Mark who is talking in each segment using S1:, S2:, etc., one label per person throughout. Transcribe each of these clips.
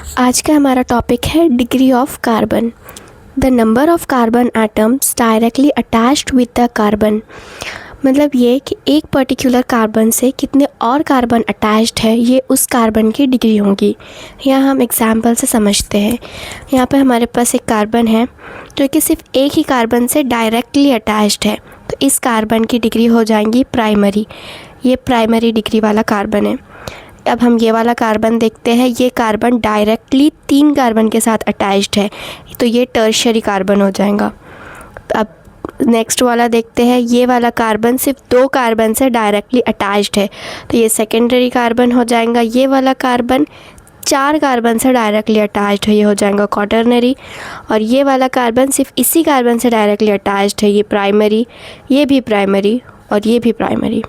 S1: आज का हमारा टॉपिक है degree of carbon. The number of carbon atoms directly attached with the carbon, मतलब ये कि एक पर्टिकुलर कार्बन से कितने और कार्बन अटैच्ड है, ये उस कार्बन की डिग्री होगी। यहाँ हम एग्जाम्पल से समझते हैं। यहाँ पर हमारे पास एक कार्बन है जो कि सिर्फ एक ही कार्बन से डायरेक्टली अटैच्ड है, तो इस कार्बन की डिग्री हो जाएंगी प्राइमरी। ये प्राइमरी डिग्री वाला कार्बन है। अब हम ये वाला कार्बन देखते हैं। ये कार्बन डायरेक्टली 3 कार्बन के साथ अटैच्ड है, तो ये टर्शियरी कार्बन हो जाएगा। अब नेक्स्ट वाला देखते हैं। ये वाला कार्बन सिर्फ 2 कार्बन से डायरेक्टली अटैच्ड है, तो ये सेकेंडरी कार्बन हो जाएगा। ये वाला कार्बन 4 कार्बन से डायरेक्टली अटैच्ड है, ये हो जाएगा क्वाटरनरी। और ये वाला कार्बन सिर्फ इसी कार्बन से डायरेक्टली अटैच्ड है, ये प्राइमरी। ये भी प्राइमरी और ये भी प्राइमरी,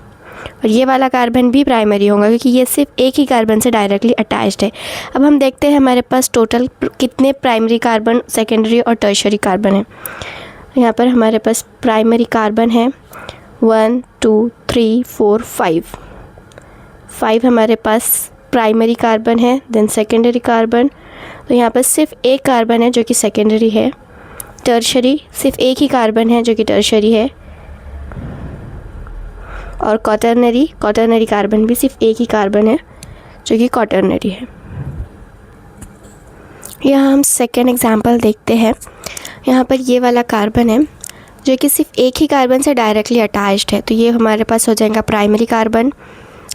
S1: और ये वाला कार्बन भी प्राइमरी होगा क्योंकि ये सिर्फ एक ही कार्बन से डायरेक्टली अटैच्ड है। अब हम देखते हैं हमारे पास टोटल कितने प्राइमरी कार्बन, सेकेंडरी और टर्शियरी कार्बन है। यहाँ पर हमारे पास प्राइमरी कार्बन है 1 2 3 4 5 हमारे पास प्राइमरी कार्बन है। देन सेकेंडरी कार्बन, तो यहाँ पर सिर्फ एक कार्बन है जो कि सेकेंडरी है। टर्शियरी सिर्फ एक ही कार्बन है जो कि टर्शियरी है। और क्वाटरनरी कार्बन भी सिर्फ एक ही कार्बन है जो कि क्वाटरनरी है। यहाँ हम सेकेंड एग्जांपल देखते हैं। यहाँ पर ये वाला कार्बन है जो कि सिर्फ एक ही कार्बन से डायरेक्टली अटैच्ड है, तो ये हमारे पास हो जाएगा प्राइमरी कार्बन।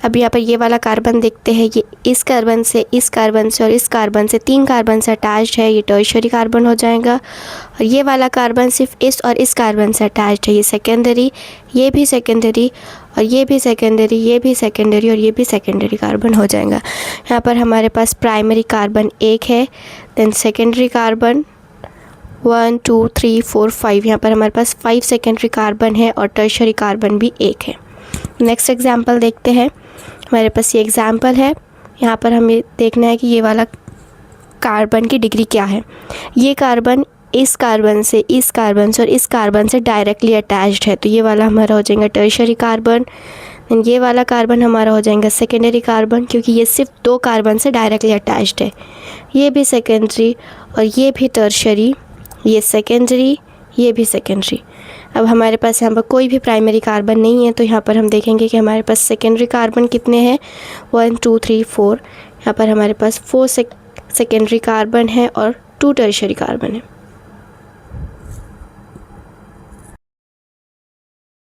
S1: अब यहाँ पर ये वाला कार्बन देखते हैं। ये इस कार्बन से, इस कार्बन से और इस कार्बन से 3 कार्बन से अटैच्ड है, ये टर्शियरी कार्बन हो जाएगा। और ये वाला कार्बन सिर्फ इस और इस कार्बन से अटैच्ड है, ये सेकेंडरी। ये भी सेकेंडरी और ये भी सेकेंडरी, ये भी सेकेंडरी और ये भी सेकेंडरी कार्बन हो जाएगा। यहाँ पर हमारे पास प्राइमरी कार्बन 1 है। देन सेकेंडरी कार्बन 1 2 3 4 5, यहाँ पर हमारे पास 5 सेकेंडरी कार्बन है और टर्शियरी कार्बन भी 1 है। नेक्स्ट एग्जाम्पल देखते हैं। हमारे पास ये एग्जाम्पल है। यहाँ पर हमें देखना है कि ये वाला कार्बन की डिग्री क्या है। ये कार्बन इस कार्बन से, इस कार्बन से और इस कार्बन से डायरेक्टली अटैच्ड है, तो ये वाला हमारा हो जाएगा टर्शियरी कार्बन। ये वाला कार्बन हमारा हो जाएगा सेकेंडरी कार्बन, क्योंकि ये सिर्फ 2 कार्बन से डायरेक्टली अटैच्ड है। ये भी सेकेंडरी और ये भी टर्शियरी, ये सेकेंडरी, ये भी सेकेंडरी। अब हमारे पास यहाँ पर कोई भी प्राइमरी कार्बन नहीं है, तो यहाँ पर हम देखेंगे कि हमारे पास सेकेंडरी कार्बन कितने हैं। 1 2 3 4, यहाँ पर हमारे पास 4 सेकेंडरी कार्बन है और 2 टर्शियरी कार्बन है।